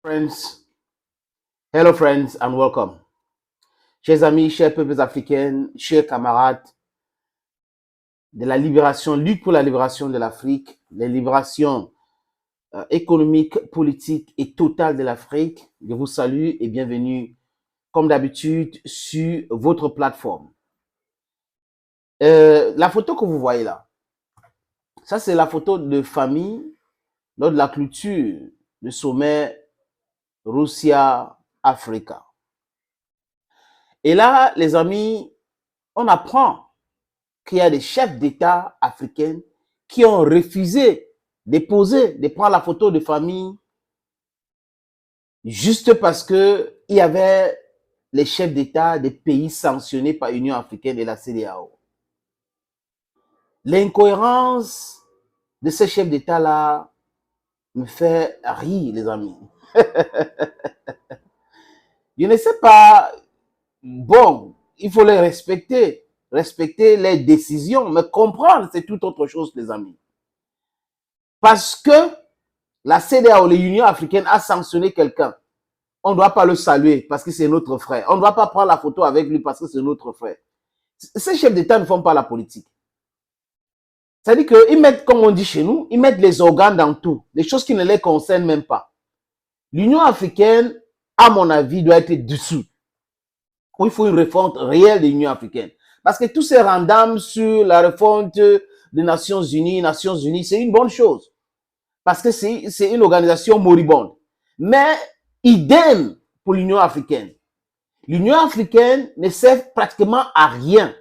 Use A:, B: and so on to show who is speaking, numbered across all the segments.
A: Friends, hello friends and welcome. Chers amis, chers peuples africains, chers camarades de la libération, lutte pour la libération de l'Afrique, la libération économique, politique et totale de l'Afrique, je vous salue et bienvenue comme d'habitude sur votre plateforme. La photo que vous voyez là, ça c'est la photo de famille lors de la clôture du sommet Russia-Africa. Et là, les amis, on apprend qu'il y a des chefs d'État africains qui ont refusé de prendre la photo de famille juste parce que il y avait les chefs d'État des pays sanctionnés par l'Union africaine et la CEDEAO. L'incohérence de ces chefs d'État-là me fait rire, les amis. Je ne sais pas, bon, il faut les respecter les décisions, mais comprendre, c'est tout autre chose, les amis. Parce que la CEDEAO, l'Union africaine, a sanctionné quelqu'un. On ne doit pas le saluer parce que c'est notre frère. On ne doit pas prendre la photo avec lui parce que c'est notre frère. Ces chefs d'État ne font pas la politique. C'est-à-dire qu'ils mettent, comme on dit chez nous, ils mettent les organes dans tout. Les choses qui ne les concernent même pas. L'Union africaine, à mon avis, doit être dessous. Il faut une refonte réelle de l'Union africaine. Parce que tous ces randames sur la refonte des Nations Unies, c'est une bonne chose. Parce que c'est une organisation moribonde. Mais idem pour l'Union africaine. L'Union africaine ne sert pratiquement à rien.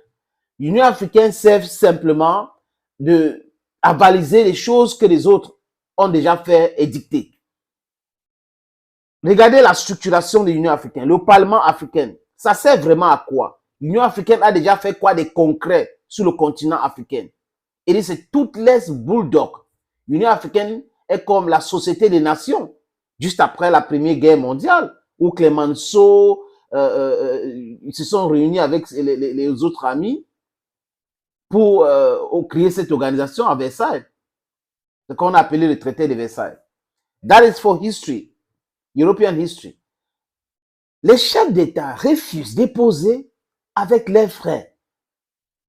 A: L'Union africaine sert simplement à baliser les choses que les autres ont déjà fait et dictées. Regardez la structuration de l'Union africaine, le Parlement africain. Ça sert vraiment à quoi? L'Union africaine a déjà fait quoi de concret sur le continent africain? Et c'est toutes les bulldogs. L'Union africaine est comme la Société des Nations, juste après la Première Guerre mondiale, où Clemenceau ils se sont réunis avec les autres amis pour créer cette organisation à Versailles, ce qu'on a appelé le traité de Versailles. That is for history, European history. Les chefs d'État refusent de poser avec leurs frères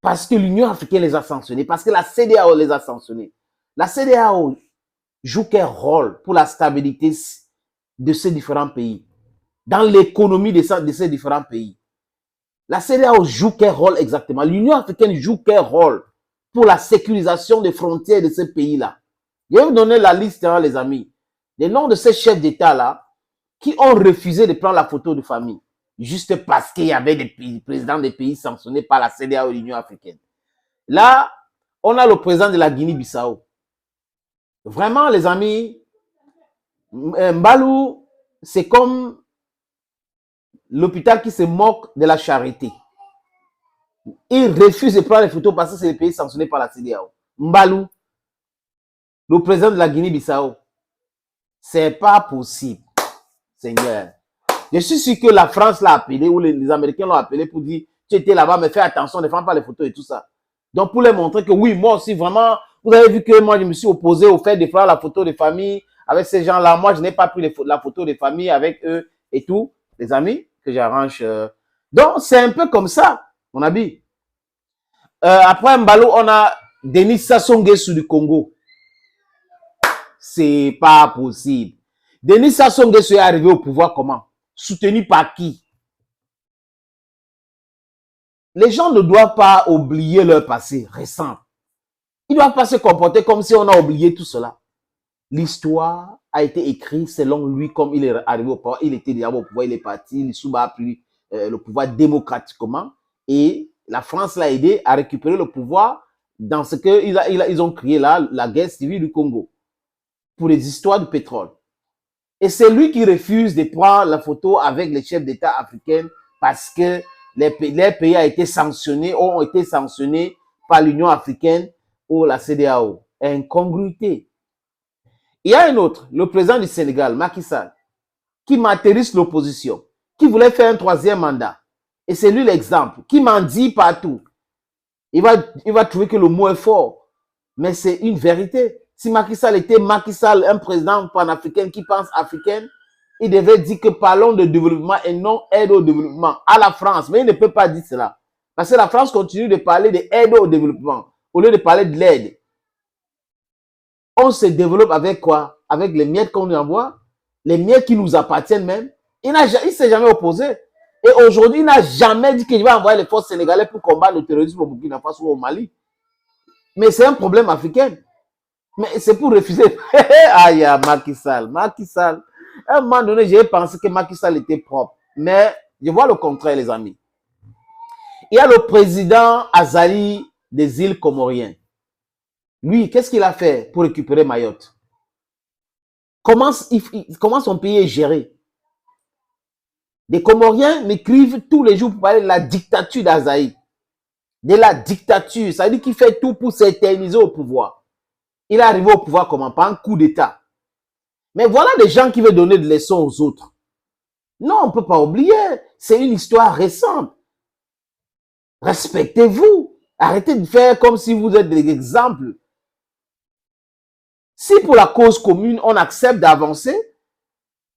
A: parce que l'Union africaine les a sanctionnés, parce que la CEDEAO les a sanctionnés. La CEDEAO joue quel rôle pour la stabilité de ces différents pays, dans l'économie de ces différents pays? La CEDEAO joue quel rôle exactement? L'Union africaine joue quel rôle pour la sécurisation des frontières de ces pays-là? Je vais vous donner la liste, hein, les amis. Les noms de ces chefs d'État-là qui ont refusé de prendre la photo de famille juste parce qu'il y avait des présidents des pays sanctionnés par la CEDEAO et l'Union africaine. Là, on a le président de la Guinée-Bissau. Vraiment, les amis, Mbalou, c'est comme l'hôpital qui se moque de la charité. Il refuse de prendre les photos parce que c'est les pays sanctionnés par la CEDEAO. Mbalou, le président de la Guinée-Bissau, c'est pas possible, Seigneur. Je suis sûr que la France l'a appelé ou les Américains l'ont appelé pour dire tu étais là-bas, mais fais attention, ne prends pas les photos et tout ça. Donc, pour les montrer que oui, moi aussi, vraiment, vous avez vu que moi, je me suis opposé au fait de prendre la photo de famille avec ces gens-là. Moi, je n'ai pas pris la photo de famille avec eux et tout, les amis, que j'arrange. Donc, c'est un peu comme ça, mon ami. Après Mbalo, on a Denis Sassou Nguesso du Congo. C'est pas possible. Denis Sassou Nguesso est arrivé au pouvoir comment? Soutenu par qui? Les gens ne doivent pas oublier leur passé récent. Ils ne doivent pas se comporter comme si on a oublié tout cela. L'histoire a été écrite selon lui comme il est arrivé au pouvoir. Il était déjà au pouvoir, il est parti. Lissouba a pris le pouvoir démocratiquement et la France l'a aidé à récupérer le pouvoir dans ce qu'ils ont créé là, la guerre civile du Congo pour les histoires du pétrole. Et c'est lui qui refuse de prendre la photo avec les chefs d'État africains parce que les pays ont été sanctionnés par l'Union africaine ou la CEDEAO. Incongruité. Il y a un autre, le président du Sénégal, Macky Sall, qui martyrise l'opposition, qui voulait faire un troisième mandat. Et c'est lui l'exemple, qui m'en dit partout. Il va trouver que le mot est fort, mais c'est une vérité. Si Macky Sall était Macky Sall, un président panafricain qui pense africain, il devait dire que parlons de développement et non aide au développement à la France. Mais il ne peut pas dire cela. Parce que la France continue de parler de aide au développement au lieu de parler de l'aide. On se développe avec quoi? Avec les miettes qu'on nous envoie, les miettes qui nous appartiennent même. Il ne s'est jamais opposé. Et aujourd'hui, il n'a jamais dit qu'il va envoyer les forces sénégalaises pour combattre le terrorisme au Burkina Faso ou au Mali. Mais c'est un problème africain. Mais c'est pour refuser. Aïe, Macky Sall. Macky Sall. À un moment donné, j'ai pensé que Macky Sall était propre. Mais je vois le contraire, les amis. Il y a le président Azali des îles Comoriennes. Lui, qu'est-ce qu'il a fait pour récupérer Mayotte? Comment son pays est géré? Les Comoriens m'écrivent tous les jours pour parler de la dictature d'Azaï. De la dictature. Ça veut dire qu'il fait tout pour s'éterniser au pouvoir. Il est arrivé au pouvoir comment? Par un coup d'État. Mais voilà des gens qui veulent donner des leçons aux autres. Non, on ne peut pas oublier. C'est une histoire récente. Respectez-vous. Arrêtez de faire comme si vous êtes des exemples. Si pour la cause commune, on accepte d'avancer,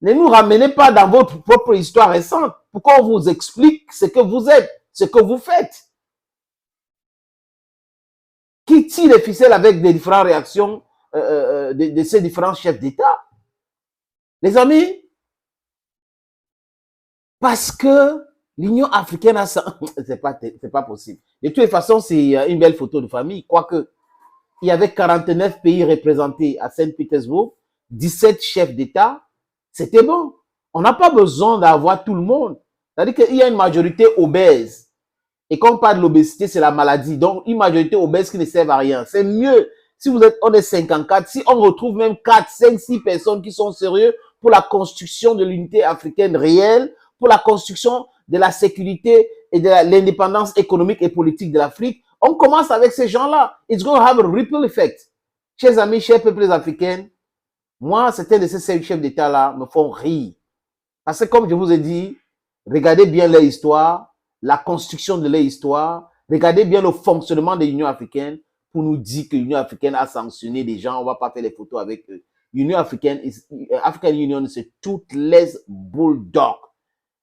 A: ne nous ramenez pas dans votre propre histoire récente pour qu'on vous explique ce que vous êtes, ce que vous faites. Qui tire les ficelles avec des différentes réactions de ces différents chefs d'État? Les amis, parce que l'Union africaine a ça, c'est pas possible. De toute façon, c'est une belle photo de famille, quoique il y avait 49 pays représentés à Saint-Pétersbourg, 17 chefs d'État, c'était bon. On n'a pas besoin d'avoir tout le monde. C'est-à-dire qu'il y a une majorité obèse. Et quand on parle de l'obésité, c'est la maladie. Donc, une majorité obèse qui ne sert à rien. C'est mieux si on est 54, si on retrouve même 4, 5, 6 personnes qui sont sérieux pour la construction de l'unité africaine réelle, pour la construction de la sécurité et de l'indépendance économique et politique de l'Afrique. On commence avec ces gens-là. It's going to have a ripple effect. Chers amis, chers peuples africains, moi, certains de ces chefs d'État-là me font rire. Parce que comme je vous ai dit, regardez bien leur histoire, la construction de leur histoire, regardez bien le fonctionnement de l'Union africaine pour nous dire que l'Union africaine a sanctionné des gens, on ne va pas faire les photos avec eux. L'Union africaine, African Union, c'est toutes les bulldogs.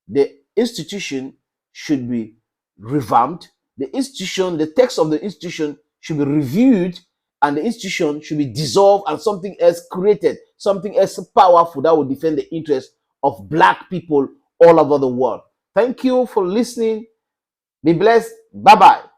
A: The institution should be revamped. The text of the institution should be reviewed, and the institution should be dissolved and something else created, something else powerful that will defend the interests of Black people all over the world. Thank you for listening. Be blessed. Bye-bye.